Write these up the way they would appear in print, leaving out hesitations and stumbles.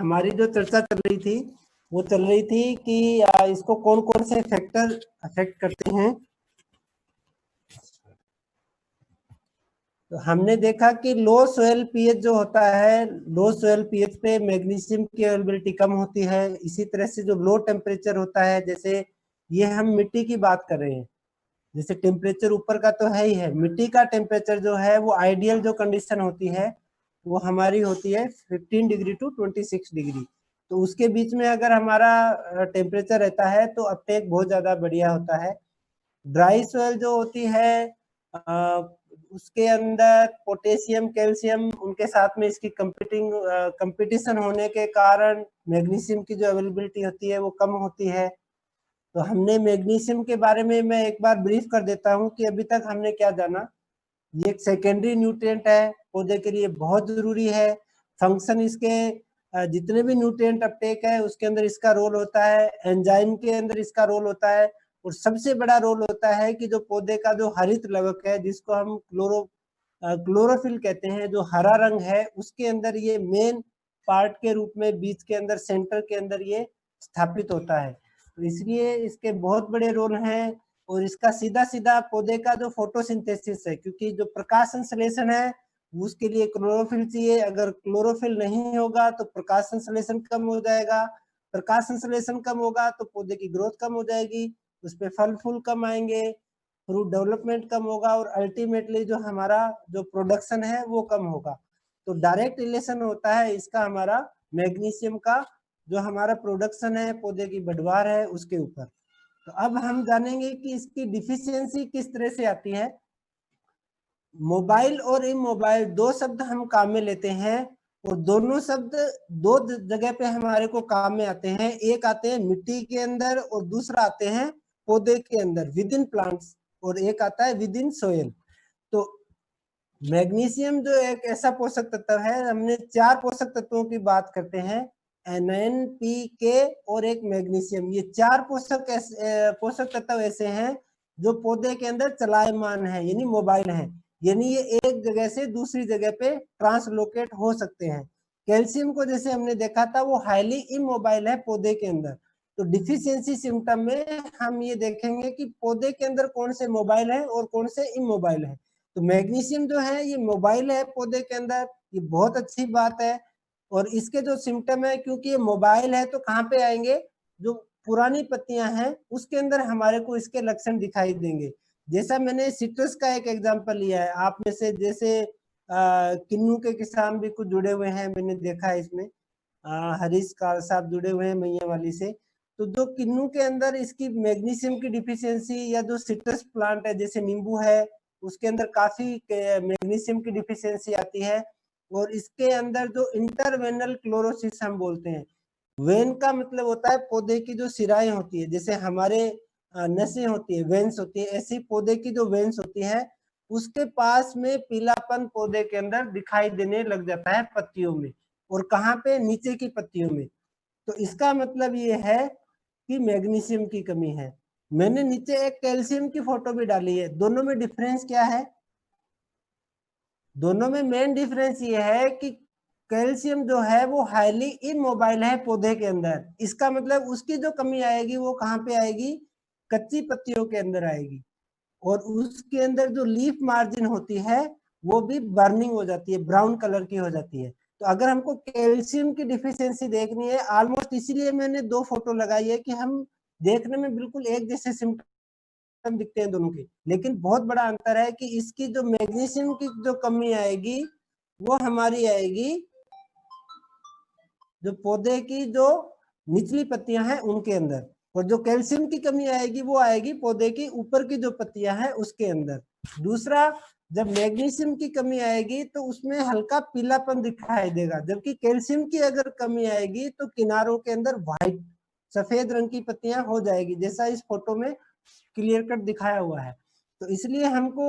हमारी जो चर्चा चल रही थी वो चल रही थी कि इसको कौन कौन से फैक्टर अफेक्ट करते हैं। तो हमने देखा कि लो सोयल पीएच जो होता है, लो सोयल पीएच पे मैग्नीशियम की अवेलेबिलिटी कम होती है। इसी तरह से जो लो टेम्परेचर होता है, जैसे ये हम मिट्टी की बात कर रहे हैं, जैसे टेम्परेचर ऊपर का तो है ही है, मिट्टी का टेम्परेचर जो है वो आइडियल जो कंडीशन होती है वो हमारी होती है 15 डिग्री टू 26 डिग्री। तो उसके बीच में अगर हमारा टेम्परेचर रहता है तो अपटेक बहुत ज्यादा बढ़िया होता है। ड्राई सॉइल जो होती है उसके अंदर पोटेशियम कैल्शियम उनके साथ में इसकी कंपटीशन होने के कारण मैग्नीशियम की जो अवेलेबिलिटी होती है वो कम होती है। तो हमने मैग्नीशियम के बारे में मैं एक बार ब्रीफ कर देता हूँ कि अभी तक हमने क्या जाना। ये एक सेकेंडरी न्यूट्रिएंट है, पौधे के लिए बहुत जरूरी है। फंक्शन इसके जितने भी न्यूट्रिएंट अपटेक है उसके अंदर इसका रोल होता है, एंजाइम के अंदर इसका रोल होता है, और सबसे बड़ा रोल होता है कि जो पौधे का जो हरित लवक है जिसको हम क्लोरोफिल कहते हैं, जो हरा रंग है उसके अंदर ये मेन पार्ट के रूप में बीच के अंदर सेंटर के अंदर ये स्थापित होता है। तो इसलिए इसके बहुत बड़े रोल हैं। और इसका सीधा सीधा पौधे का जो फोटोसिंथेसिस है, क्योंकि जो प्रकाश संश्लेषण है उसके लिए क्लोरोफिल चाहिए। अगर क्लोरोफिल नहीं होगा तो प्रकाश संश्लेषण कम हो जाएगा, प्रकाश संश्लेषण कम होगा तो पौधे की ग्रोथ कम हो जाएगी, उस पर फल फूल कम आएंगे, फ्रूट डेवलपमेंट कम होगा, और अल्टीमेटली जो हमारा जो प्रोडक्शन है वो कम होगा। तो डायरेक्ट रिलेशन होता है इसका हमारा मैग्नीशियम का जो हमारा प्रोडक्शन है, पौधे की बढ़वार है, उसके ऊपर। तो अब हम जानेंगे कि इसकी डिफिशियंसी किस तरह से आती है। मोबाइल और इमोबाइल दो शब्द हम काम में लेते हैं, और दोनों शब्द दो जगह पे हमारे को काम में आते हैं। एक आते हैं मिट्टी के अंदर और दूसरा आते हैं पौधे के अंदर विद इन प्लांट्स, और एक आता है विद इन सोयल। तो मैग्नीशियम जो एक ऐसा पोषक तत्व है, हमने 4 पोषक तत्वों की बात करते हैं, NPK और एक मैग्नीशियम। ये 4 पोषक तत्व ऐसे हैं जो पौधे के अंदर चलायमान है, यानी मोबाइल है, यानी ये एक जगह से दूसरी जगह पे ट्रांसलोकेट हो सकते हैं। कैल्शियम को जैसे हमने देखा था वो हाईली इमोबाइल है पौधे के अंदर। तो डिफिशियंसी सिम्टम में हम ये देखेंगे कि पौधे के अंदर कौन से मोबाइल है और कौन से इमोबाइल है। तो मैग्नीशियम जो है ये मोबाइल है पौधे के अंदर, ये बहुत अच्छी बात है। और इसके जो सिम्टम है, क्योंकि ये मोबाइल है तो कहाँ पे आएंगे, जो पुरानी पत्तियां हैं उसके अंदर हमारे को इसके लक्षण दिखाई देंगे। जैसा मैंने सिट्रस का एक एग्जांपल लिया है, आप में से जैसे किन्नू के किसान भी कुछ जुड़े हुए हैं, मैंने देखा है इसमें हरीश काल साहब जुड़े हुए हैं मैया वाली से। तो जो किन्नू के अंदर इसकी मैग्नीशियम की डिफिशियंसी, या जो सिट्रस प्लांट है जैसे नींबू है उसके अंदर काफी मैग्नीशियम की डिफिशियंसी आती है। और इसके अंदर जो इंटरवेनल क्लोरोसिस हम बोलते हैं, वेन का मतलब होता है पौधे की जो सिराएं होती है, जैसे हमारे नसें होती है वेन्स होती है, ऐसी पौधे की जो वेन्स होती है उसके पास में पीलापन पौधे के अंदर दिखाई देने लग जाता है पत्तियों में, और कहाँ पे, नीचे की पत्तियों में। तो इसका मतलब ये है कि मैग्नीशियम की कमी है। मैंने नीचे एक कैल्शियम की फोटो भी डाली है, दोनों में डिफरेंस क्या है? दोनों में मेन डिफरेंस ये है कि कैल्शियम जो है वो हाईली इमोबाइल है पौधे के अंदर। इसका मतलब उसकी जो कमी आएगी वो कहाँ पे आएगी, कच्ची पत्तियों के अंदर आएगी। और उसके अंदर जो लीफ मार्जिन होती है वो भी बर्निंग हो जाती है, ब्राउन कलर की हो जाती है। तो अगर हमको कैल्शियम की डिफिशियंसी देखनी है, ऑलमोस्ट इसीलिए मैंने 2 फोटो लगाई है कि हम देखने में बिल्कुल एक जैसे सिम्टम दिखते हैं दोनों के, लेकिन बहुत बड़ा अंतर है कि इसकी जो मैग्नीशियम की जो कमी आएगी वो हमारी आएगी जो पौधे की जो निचली पत्तियां हैं उनके अंदर, और जो कैल्शियम की कमी आएगी वो आएगी पौधे की ऊपर की जो पत्तियां हैं उसके अंदर। दूसरा, जब मैग्नीशियम की कमी आएगी तो उसमें हल्का पीलापन दिखाई देगा, जबकि कैल्शियम की अगर कमी आएगी तो किनारों के अंदर व्हाइट सफेद रंग की पत्तियां हो जाएगी, जैसा इस फोटो में क्लियर कट दिखाया हुआ है। तो इसलिए हमको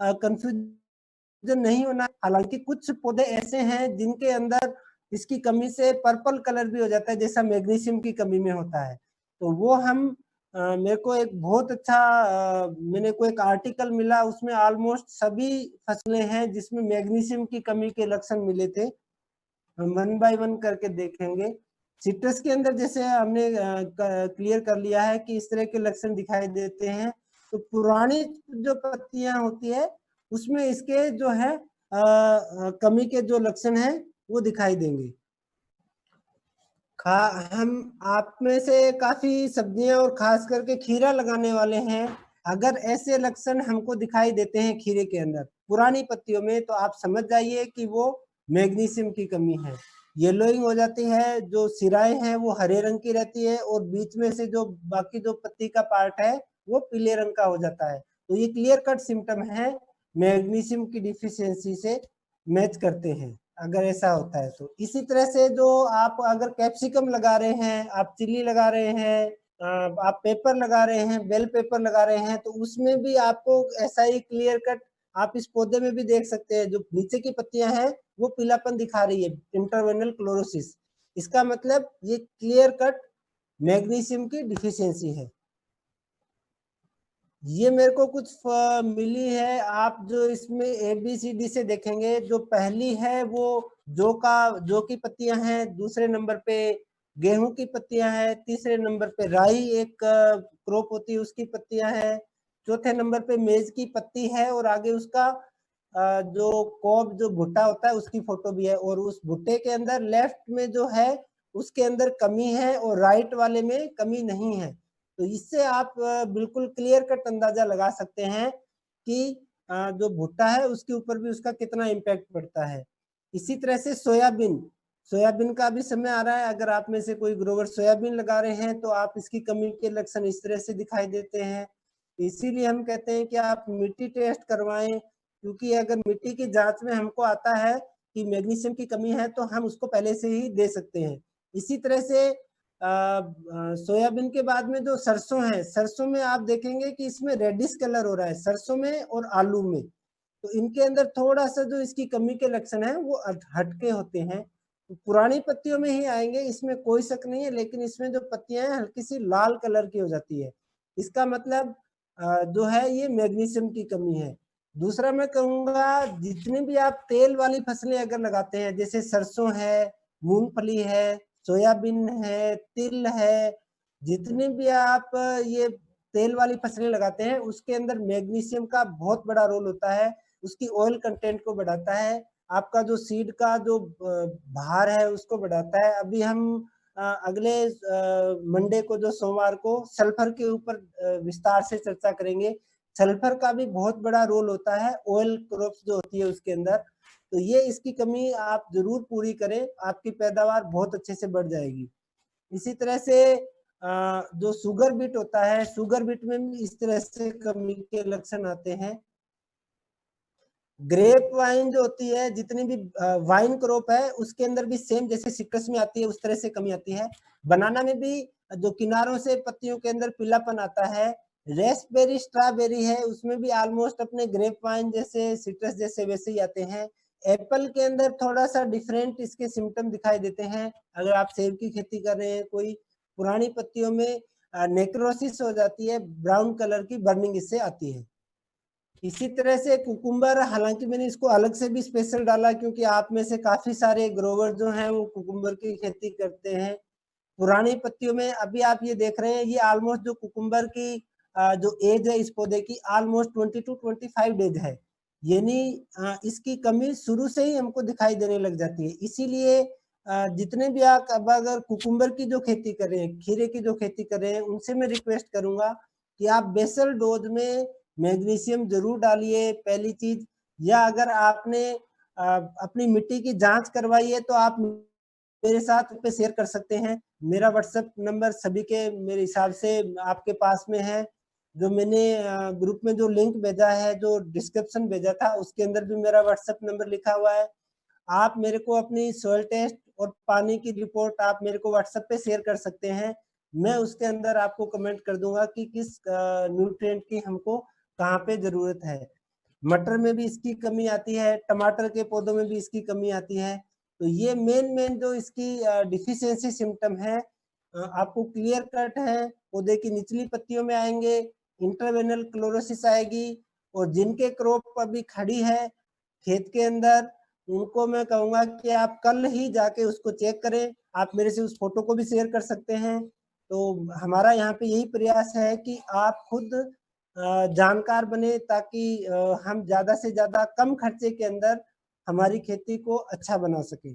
कंफ्यूजन नहीं होना। हालांकि कुछ पौधे ऐसे हैं जिनके अंदर इसकी कमी से पर्पल कलर भी हो जाता है, जैसा मैग्नीशियम की कमी में होता है। तो वो हम मेरे को एक बहुत अच्छा मैंने को एक आर्टिकल मिला, उसमें ऑलमोस्ट सभी फसलें हैं जिसमें मैग्नीशियम की कमी के लक्षण मिले थे। हम 1 बाय 1 करके देखेंगे। सिट्रस के अंदर जैसे हमने क्लियर कर लिया है कि इस तरह के लक्षण दिखाई देते हैं। तो पुरानी जो पत्तियां होती है उसमें इसके जो है कमी के जो लक्षण हैं वो दिखाई देंगे। हम आप में से काफी सब्जियां और खास करके खीरा लगाने वाले हैं। अगर ऐसे लक्षण हमको दिखाई देते हैं खीरे के अंदर पुरानी पत्तियों में, तो आप समझ जाइए कि वो मैग्नीशियम की कमी है। येलोइंग हो जाती है, जो सिराएं हैं वो हरे रंग की रहती है और बीच में से जो बाकी जो पत्ती का पार्ट है वो पीले रंग का हो जाता है। तो ये क्लियर कट सिम्टम है, मैग्नीशियम की डिफिशियंसी से मैच करते हैं अगर ऐसा होता है तो। इसी तरह से जो आप अगर कैप्सिकम लगा रहे हैं, आप चिल्ली लगा रहे हैं, आप पेपर लगा रहे हैं, बेल पेपर लगा रहे हैं, तो उसमें भी आपको ऐसा ही क्लियर कट आप इस पौधे में भी देख सकते हैं। जो नीचे की पत्तियां हैं वो पीलापन दिखा रही है, इंटरवेनल क्लोरोसिस। इसका मतलब ये क्लियर कट मैग्नीशियम की डिफिशियंसी है। ये मेरे को कुछ मिली है। आप जो इसमें ABCD से देखेंगे, जो पहली है वो जौ की पत्तियां हैं, दूसरे नंबर पे गेहूं की पत्तियां हैं, तीसरे नंबर पे राई एक क्रॉप होती है उसकी पत्तियां हैं, चौथे नंबर पे मेज की पत्ती है और आगे उसका जो कोब जो भुट्टा होता है उसकी फोटो भी है। और उस भुट्टे के अंदर लेफ्ट में जो है उसके अंदर कमी है और राइट वाले में कमी नहीं है। तो इससे आप बिल्कुल क्लियर कट अंदाजा लगा सकते हैं कि जो भुट्टा है उसके ऊपर भी उसका कितना इम्पैक्ट पड़ता है। इसी तरह से सोयाबीन का भी समय आ रहा है। अगर आप में से कोई ग्रोवर सोयाबीन लगा रहे हैं तो आप इसकी कमी के लक्षण इस तरह से दिखाई देते हैं। इसीलिए हम कहते हैं कि आप मिट्टी टेस्ट करवाएं, क्योंकि अगर मिट्टी की जांच में हमको आता है कि मैग्नीशियम की कमी है तो हम उसको पहले से ही दे सकते हैं। इसी तरह से सोयाबीन के बाद में जो सरसों है, सरसों में आप देखेंगे कि इसमें रेडिश कलर हो रहा है सरसों में और आलू में। तो इनके अंदर थोड़ा सा जो इसकी कमी के लक्षण है वो हटके होते हैं। तो पुरानी पत्तियों में ही आएंगे, इसमें कोई शक नहीं है, लेकिन इसमें जो पत्तियां हैं हल्की सी लाल कलर की हो जाती है। इसका मतलब जो है ये मैग्नीशियम की कमी है। दूसरा मैं कहूंगा, जितनी भी आप तेल वाली फसलें अगर लगाते हैं, जैसे सरसों है, मूंगफली है, सोयाबीन है, तिल है, जितनी भी आप ये तेल वाली फसलें लगाते हैं उसके अंदर मैग्नीशियम का बहुत बड़ा रोल होता है। उसकी ऑयल कंटेंट को बढ़ाता है, आपका जो सीड का जो भार है उसको बढ़ाता है। अभी हम अगले मंडे को जो सोमवार को सल्फर के ऊपर विस्तार से चर्चा करेंगे। सल्फर का भी बहुत बड़ा रोल होता है ऑयल क्रॉप्स जो होती है उसके अंदर। तो ये इसकी कमी आप जरूर पूरी करें, आपकी पैदावार बहुत अच्छे से बढ़ जाएगी। इसी तरह से जो शुगर बीट होता है, शुगर बीट में भी इस तरह से कमी के लक्षण आते हैं। ग्रेप वाइन जो होती है, जितनी भी वाइन क्रॉप है उसके अंदर भी सेम जैसे सिट्रस में आती है उस तरह से कमी आती है। बनाना में भी जो किनारों से पत्तियों के अंदर पीलापन आता है। रेस्पबेरी स्ट्रॉबेरी है उसमें भी ऑलमोस्ट अपने ग्रेप वाइन जैसे सिट्रस जैसे वैसे ही आते हैं। एप्पल के अंदर थोड़ा सा डिफरेंट इसके सिम्टम दिखाई देते हैं। अगर आप सेब की खेती कर रहे हैं, कोई पुरानी पत्तियों में नेक्रोसिस हो जाती है, ब्राउन कलर की बर्निंग इससे आती है। इसी तरह से कुकुम्बर, हालांकि मैंने इसको अलग से भी स्पेशल डाला क्योंकि आप में से काफी सारे ग्रोवर जो हैं वो कुकुम्बर की खेती करते हैं। पुरानी पत्तियों में अभी आप ये देख रहे हैं, ये ऑलमोस्ट जो कुकुम्बर की जो एज है इस पौधे की ऑलमोस्ट 20 to 25 डेज है। यानी इसकी कमी शुरू से ही हमको दिखाई देने लग जाती है। इसीलिए जितने भी आप अब अगर कुकुम्बर की जो खेती कर रहे हैं, खीरे की जो खेती कर रहे हैं, उनसे मैं रिक्वेस्ट करूंगा कि आप बेसल डोज में मैग्नीशियम जरूर डालिए पहली चीज। या अगर आपने अपनी मिट्टी की जांच करवाई है तो आप मेरे साथ पे शेयर कर सकते हैं। मेरा व्हाट्सएप नंबर सभी के मेरे हिसाब से आपके पास में है। जो मैंने ग्रुप में जो लिंक भेजा है, जो डिस्क्रिप्शन भेजा था, उसके अंदर भी मेरा व्हाट्सएप नंबर लिखा हुआ है। आप मेरे को अपनी सॉइल टेस्ट और पानी की रिपोर्ट आप मेरे को व्हाट्सएप पे शेयर कर सकते हैं। मैं उसके अंदर आपको कमेंट कर दूंगा कि किस न्यूट्रिएंट की हमको कहाँ पे जरूरत है। मटर में भी इसकी कमी आती है, टमाटर के पौधों में भी इसकी कमी आती है। तो ये मेन जो इसकी डिफिशियंसी सिम्टम है आपको क्लियर कट है। पौधे की निचली पत्तियों में आएंगे, इंटरवेनल क्लोरोसिस आएगी, और जिनके क्रॉप अभी खड़ी है खेत के अंदर उनको मैं कहूंगा कि आप कल ही जाके उसको चेक करें। आप मेरे से उस फोटो को भी शेयर कर सकते हैं। तो हमारा यहाँ पे यही प्रयास है कि आप खुद जानकार बने, ताकि हम ज्यादा से ज्यादा कम खर्चे के अंदर हमारी खेती को अच्छा बना सके।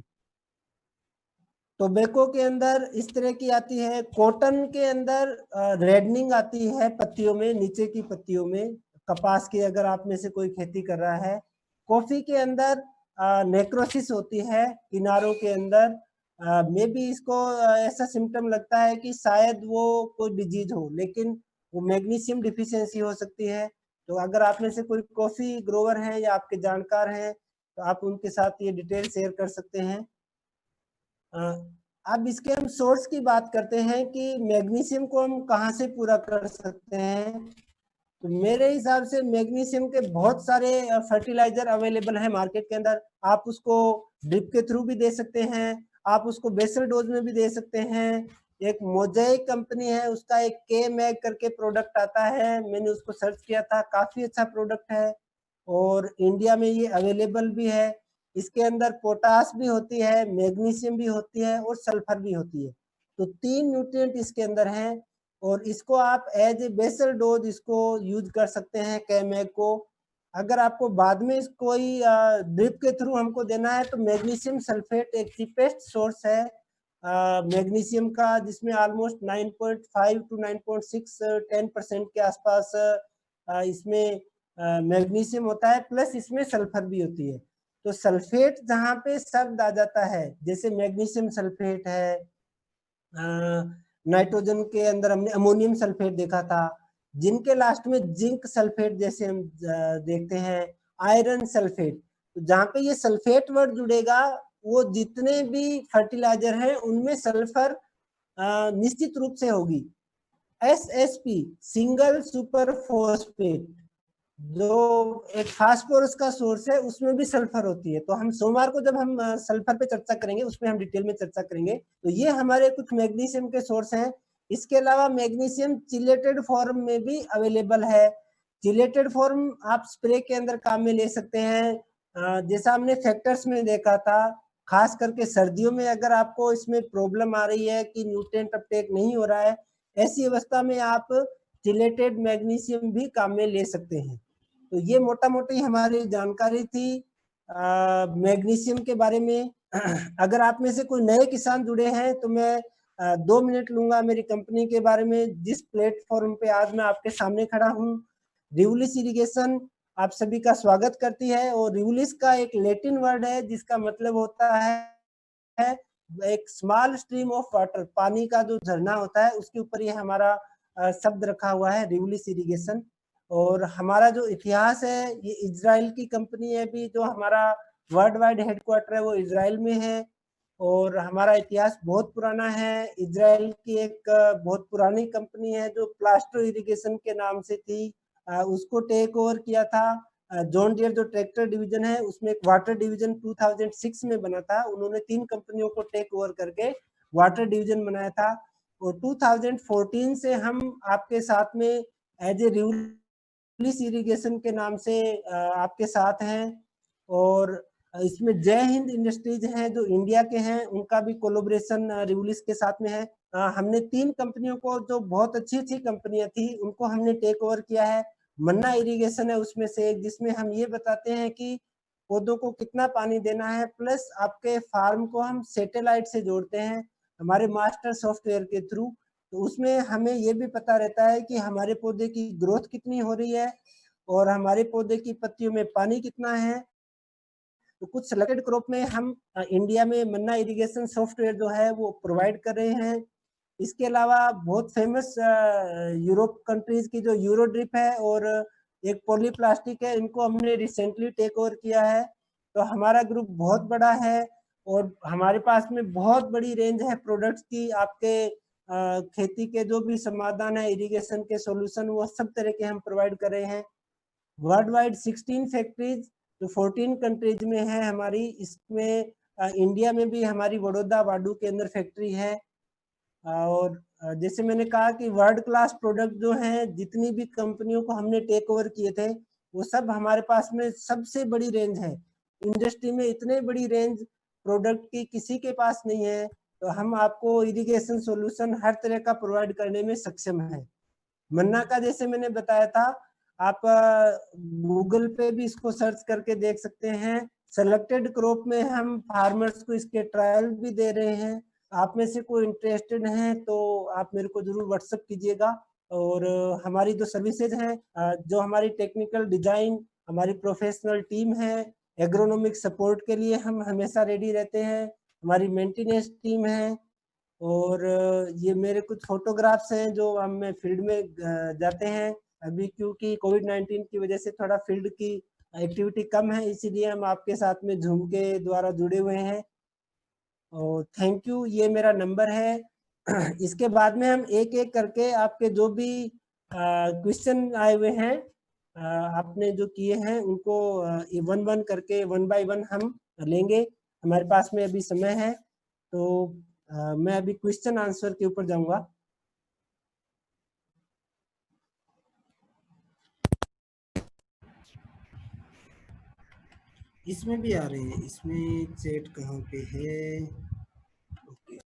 टोबैको के अंदर इस तरह की आती है, कॉटन के अंदर रेडनिंग आती है पत्तियों में, नीचे की पत्तियों में, कपास की अगर आप में से कोई खेती कर रहा है। कॉफी के अंदर नेक्रोसिस होती है किनारों के अंदर। मे बी इसको ऐसा सिम्टम लगता है कि शायद वो कोई डिजीज हो, लेकिन वो मैग्नीशियम डिफिशियंसी हो सकती है। तो अगर आप में से कोई कॉफी ग्रोवर है या आपके जानकार हैं, तो आप उनके साथ ये डिटेल शेयर कर सकते हैं। अब इसके हम सोर्स की बात करते हैं कि मैग्नीशियम को हम कहाँ से पूरा कर सकते हैं। तो मेरे हिसाब से मैग्नीशियम के बहुत सारे फर्टिलाइजर अवेलेबल है मार्केट के अंदर। आप उसको ड्रिप के थ्रू भी दे सकते हैं, आप उसको बेसल डोज में भी दे सकते हैं। एक मोजाइक कंपनी है, उसका एक के मैग करके प्रोडक्ट आता है, मैंने उसको सर्च किया था, काफी अच्छा प्रोडक्ट है और इंडिया में ये अवेलेबल भी है। इसके अंदर पोटास भी होती है, मैग्नीशियम भी होती है और सल्फर भी होती है। तो 3 न्यूट्रिएंट इसके अंदर हैं और इसको आप एज ए बेसल डोज इसको यूज कर सकते हैं केमैग को। अगर आपको बाद में कोई ड्रिप के थ्रू हमको देना है तो मैग्नीशियम सल्फेट एक चीपेस्ट सोर्स है मैग्नीशियम का, जिसमें ऑलमोस्ट 9.5 टू 9.6 10% के आसपास इसमें मैग्नीशियम होता है, प्लस इसमें सल्फर भी होती है। तो सल्फेट जहाँ पे शब्द आ जाता है, जैसे मैग्नीशियम सल्फेट है, नाइट्रोजन के अंदर हमने अमोनियम सल्फेट देखा था, जिनके लास्ट में जिंक सल्फेट जैसे हम देखते हैं, आयरन सल्फेट। तो जहाँ पे ये सल्फेट वर्ड जुड़ेगा, वो जितने भी फर्टिलाइजर हैं उनमें सल्फर निश्चित रूप से होगी। एसएसपी सिंगल सुपर फॉस्फेट जो एक फास्फोरस का सोर्स है, उसमें भी सल्फर होती है। तो हम सोमवार को जब हम सल्फर पे चर्चा करेंगे, उसमें हम डिटेल में चर्चा करेंगे। तो ये हमारे कुछ मैग्नीशियम के सोर्स हैं। इसके अलावा मैग्नीशियम चिलेटेड फॉर्म में भी अवेलेबल है। चिलेटेड फॉर्म आप स्प्रे के अंदर काम में ले सकते हैं। जैसा हमने फैक्टर्स में देखा था, खास करके सर्दियों में अगर आपको इसमें प्रॉब्लम आ रही है कि न्यूट्रिएंट अपटेक नहीं हो रहा है, ऐसी अवस्था में आप चिलेटेड मैग्नीशियम भी काम में ले सकते हैं। तो ये मोटा मोटी हमारी जानकारी थी मैग्नीशियम के बारे में। अगर आप में से कोई नए किसान जुड़े हैं तो मैं 2 मिनट लूंगा मेरी कंपनी के बारे में, जिस प्लेटफॉर्म पे आज मैं आपके सामने खड़ा हूँ। रिवुलिस इरिगेशन आप सभी का स्वागत करती है। और रिवुलिस का एक लैटिन वर्ड है जिसका मतलब होता है एक स्मॉल स्ट्रीम ऑफ वाटर, पानी का जो झरना होता है उसके ऊपर ये हमारा शब्द रखा हुआ है, रिवुलिस इरिगेशन। और हमारा जो इतिहास है, ये इजराइल की कंपनी है भी, जो हमारा वर्ल्ड वाइड हेडक्वार्टर है वो इजराइल में है। और हमारा इतिहास बहुत पुराना है। इजराइल की एक बहुत पुरानी कंपनी है जो प्लास्टो इरिगेशन के नाम से थी, उसको टेक ओवर किया था जॉन डियर जो ट्रैक्टर डिवीजन है, उसमें एक वाटर डिवीजन 2006 में बना था। उन्होंने 3 कंपनियों को टेक ओवर करके वाटर डिवीजन बनाया था। और 2014 से हम आपके साथ में एज ए रिवुलिस इरिगेशन के नाम से आपके साथ हैं। और इसमें जय हिंद इंडस्ट्रीज हैं जो इंडिया के हैं, उनका भी कोलोब्रेशन रिवुलिस के साथ में है। हमने 3 कंपनियों को, जो बहुत अच्छी अच्छी कंपनियां थी, उनको हमने टेक ओवर किया है। मन्ना इरिगेशन है उसमें से एक, जिसमें हम ये बताते हैं कि पौधों को कितना पानी देना है, प्लस आपके फार्म को हम सैटेलाइट से जोड़ते हैं हमारे मास्टर सॉफ्टवेयर के थ्रू। तो उसमें हमें ये भी पता रहता है कि हमारे पौधे की ग्रोथ कितनी हो रही है और हमारे पौधे की पत्तियों में पानी कितना है। तो कुछ सेलेक्टेड क्रॉप में हम इंडिया में मन्ना इरिगेशन सॉफ्टवेयर जो है वो प्रोवाइड कर रहे हैं। इसके अलावा बहुत फेमस यूरोप कंट्रीज की जो यूरो ड्रिप है और एक पॉलीप्लास्टिक है, इनको हमने रिसेंटली टेक ओवर किया है। तो हमारा ग्रुप बहुत बड़ा है और हमारे पास में बहुत बड़ी रेंज है प्रोडक्ट्स की। आपके खेती के जो भी समाधान है, इरिगेशन के सॉल्यूशन, वो सब तरह के हम प्रोवाइड कर रहे हैं। वर्ल्ड वाइड 16 फैक्ट्रीज जो 14 कंट्रीज में है हमारी। इसमें इंडिया में भी हमारी बड़ौदा वाडू के अंदर फैक्ट्री है। और जैसे मैंने कहा कि वर्ल्ड क्लास प्रोडक्ट जो हैं, जितनी भी कंपनियों को हमने टेक ओवर किए थे, वो सब हमारे पास में सबसे बड़ी रेंज है। इंडस्ट्री में इतने बड़ी रेंज प्रोडक्ट की किसी के पास नहीं है, तो हम आपको इरिगेशन सॉल्यूशन हर तरह का प्रोवाइड करने में सक्षम है। मन्ना का जैसे मैंने बताया था, आप गूगल पे भी इसको सर्च करके देख सकते हैं। सेलेक्टेड क्रॉप में हम फार्मर्स को इसके ट्रायल भी दे रहे हैं। आप में से कोई इंटरेस्टेड हैं तो आप मेरे को जरूर व्हाट्सएप कीजिएगा। और हमारी जो सर्विसेज हैं, जो हमारी टेक्निकल डिजाइन, हमारी प्रोफेशनल टीम है, एग्रोनॉमिक सपोर्ट के लिए हम हमेशा रेडी रहते हैं। हमारी मेंटेनेंस टीम है। और ये मेरे कुछ फोटोग्राफ्स हैं जो हम फील्ड में जाते हैं। अभी क्योंकि कोविड-19 की वजह से थोड़ा फील्ड की एक्टिविटी कम है, इसीलिए हम आपके साथ में जूम के द्वारा जुड़े हुए हैं। और थैंक यू, ये मेरा नंबर है। इसके बाद में हम एक एक करके आपके जो भी क्वेश्चन आए हुए हैं, आपने जो किए हैं उनको वन वन करके, वन बाय वन हम लेंगे। हमारे पास में अभी समय है, तो मैं अभी क्वेश्चन आंसर के ऊपर जाऊंगा। इसमें भी आ रहे हैं, इसमें चैट कहाँ पे है?